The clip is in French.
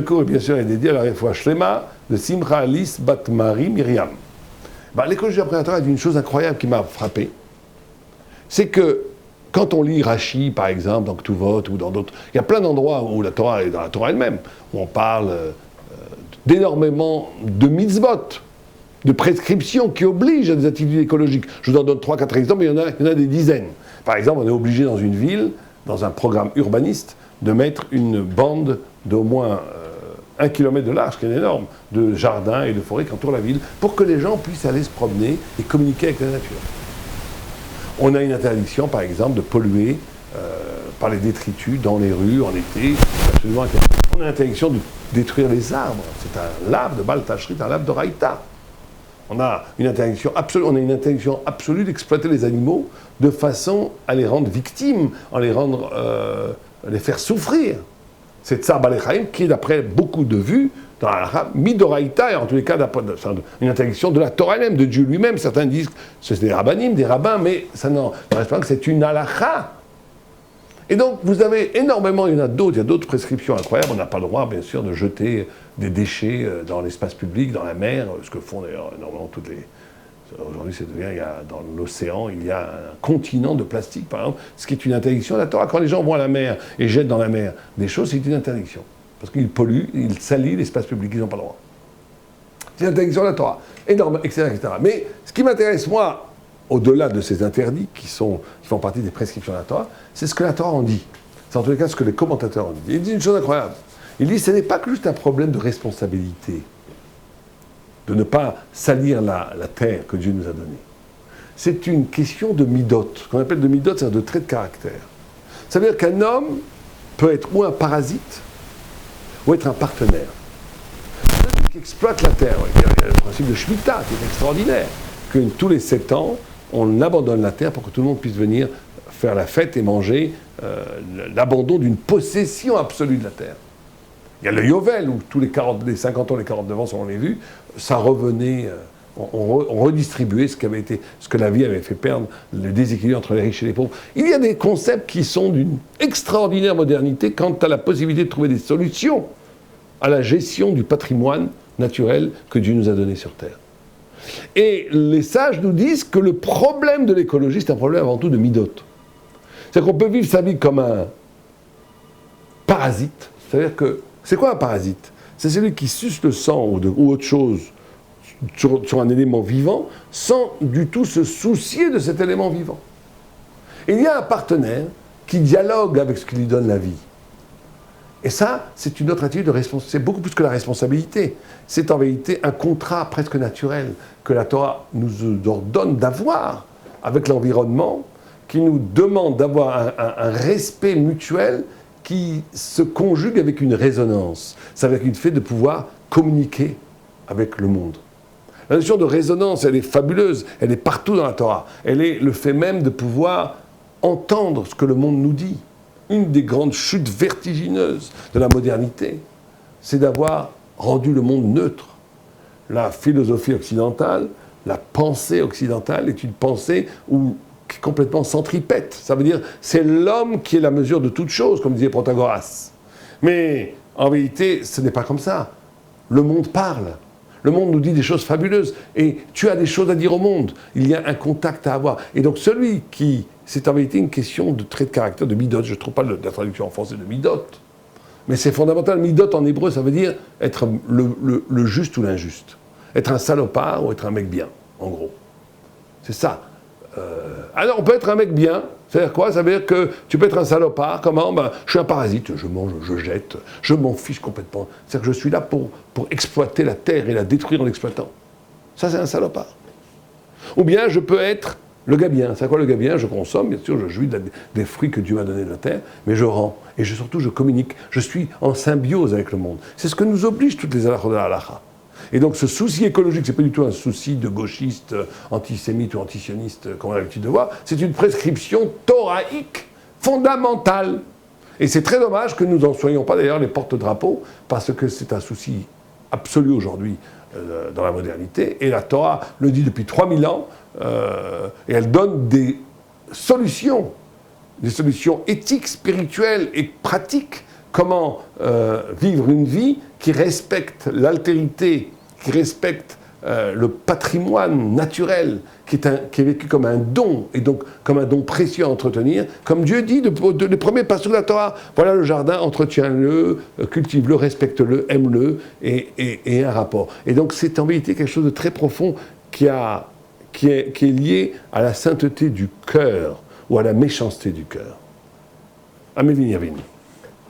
cours, bien sûr, est dédié à la réfoua Shlema de Simcha Alice Bat Marie Myriam. L'écologie après la Torah est une chose incroyable qui m'a frappé. C'est que quand on lit Rashi, par exemple, dans Ktuvot ou dans d'autres, il y a plein d'endroits où la Torah est dans la Torah elle-même, où on parle d'énormément de mitzvot, de prescriptions qui obligent à des activités écologiques. Je vous en donne 3-4 exemples, mais il y en a des dizaines. Par exemple, on est obligé dans une ville, dans un programme urbaniste, de mettre une bande d'au moins 1 kilomètre de large, qui est énorme, de jardins et de forêts qui entourent la ville, pour que les gens puissent aller se promener et communiquer avec la nature. On a une interdiction, par exemple, de polluer par les détritus dans les rues en été. Absolument interdit. On a l'interdiction de détruire les arbres. C'est un lave de Baal Tashrit, un lave de Raïta. On a une interdiction absolue d'exploiter les animaux de façon à les rendre victimes, à les faire souffrir. C'est Tsar Balechaim qui est, d'après beaucoup de vues, dans la Midoraïta, et en tous les cas, une interdiction de la Torah elle-même, de Dieu lui-même. Certains disent que c'est des rabbinim, des rabbins, mais ça n'en reste pas que c'est une halakha. Et donc, vous avez énormément, il y a d'autres prescriptions incroyables. On n'a pas le droit, bien sûr, de jeter des déchets dans l'espace public, dans la mer, ce que font d'ailleurs énormément toutes les... Aujourd'hui, dans l'océan, il y a un continent de plastique, par exemple, ce qui est une interdiction de la Torah. Quand les gens vont à la mer et jettent dans la mer des choses, c'est une interdiction. Parce qu'ils polluent, ils salissent l'espace public, ils n'ont pas le droit. C'est une interdiction de la Torah. Énorme, etc., etc. Mais ce qui m'intéresse, moi, au-delà de ces interdits qui font partie des prescriptions de la Torah, c'est ce que la Torah en dit. C'est en tous les cas ce que les commentateurs en disent. Ils disent une chose incroyable. Ils disent que ce n'est pas que juste un problème de responsabilité, de ne pas salir la terre que Dieu nous a donnée. C'est une question de midot. Ce qu'on appelle de midot, c'est de traits de caractère. Ça veut dire qu'un homme peut être ou un parasite, ou être un partenaire. Celui qui exploite la terre, il y a le principe de Shemitah qui est extraordinaire, que tous les 7 ans, on abandonne la terre pour que tout le monde puisse venir faire la fête et manger l'abandon d'une possession absolue de la terre. Il y a le Yovel, où tous les 50 ans, les 49 ans, selon les vues, ça revenait, on redistribuait ce que la vie avait fait perdre, le déséquilibre entre les riches et les pauvres. Il y a des concepts qui sont d'une extraordinaire modernité quant à la possibilité de trouver des solutions à la gestion du patrimoine naturel que Dieu nous a donné sur Terre. Et les sages nous disent que le problème de l'écologie, c'est un problème avant tout de midot. C'est-à-dire qu'on peut vivre sa vie comme un parasite. C'est-à-dire que, c'est quoi un parasite? C'est celui qui suce le sang ou autre chose sur un élément vivant sans du tout se soucier de cet élément vivant. Et il y a un partenaire qui dialogue avec ce qui lui donne la vie. Et ça, c'est une autre attitude de responsabilité. C'est beaucoup plus que la responsabilité. C'est en vérité un contrat presque naturel que la Torah nous ordonne d'avoir avec l'environnement, qui nous demande d'avoir un respect mutuel qui se conjugue avec une résonance. C'est avec une fait de pouvoir communiquer avec le monde. La notion de résonance, elle est fabuleuse, elle est partout dans la Torah. Elle est le fait même de pouvoir entendre ce que le monde nous dit. Une des grandes chutes vertigineuses de la modernité, c'est d'avoir rendu le monde neutre. La philosophie occidentale, la pensée occidentale est une pensée qui est complètement centripète. Ça veut dire c'est l'homme qui est la mesure de toute chose, comme disait Protagoras. Mais en vérité, ce n'est pas comme ça. Le monde parle. Le monde nous dit des choses fabuleuses. Et tu as des choses à dire au monde. Il y a un contact à avoir. Et donc celui qui... C'est en vérité une question de trait de caractère, de midot. Je ne trouve pas la traduction en français de midot. Mais c'est fondamental. Midot en hébreu, ça veut dire être le juste ou l'injuste. Être un salopard ou être un mec bien, en gros. C'est ça. Alors on peut être un mec bien. C'est-à-dire quoi? Ça veut dire que tu peux être un salopard. Comment? Je suis un parasite. Je mange, je jette. Je m'en fiche complètement. C'est-à-dire que je suis là pour exploiter la terre et la détruire en l'exploitant. Ça, c'est un salopard. Ou bien je peux être le gars bien. C'est quoi le gars bien? Je consomme, bien sûr, je jouis des fruits que Dieu m'a donnés de la terre, mais je rends. Et surtout, je communique. Je suis en symbiose avec le monde. C'est ce que nous obligent toutes les halachot de la halacha. Et donc ce souci écologique, c'est pas du tout un souci de gauchiste, antisémite ou antisioniste, comme on a l'habitude de voir, c'est une prescription thoraïque fondamentale. Et c'est très dommage que nous n'en soyons pas d'ailleurs les porte-drapeaux, parce que c'est un souci absolu aujourd'hui dans la modernité, et la Torah le dit depuis 3000 ans, et elle donne des solutions éthiques, spirituelles et pratiques, comment vivre une vie qui respecte l'altérité, qui respecte le patrimoine naturel, qui est vécu comme un don, et donc comme un don précieux à entretenir, comme Dieu dit, les premiers passages de la Torah, voilà le jardin, entretiens-le, cultive-le, respecte-le, aime-le, et un rapport. Et donc c'est en vérité quelque chose de très profond qui est lié à la sainteté du cœur, ou à la méchanceté du cœur. Amen, Yamin.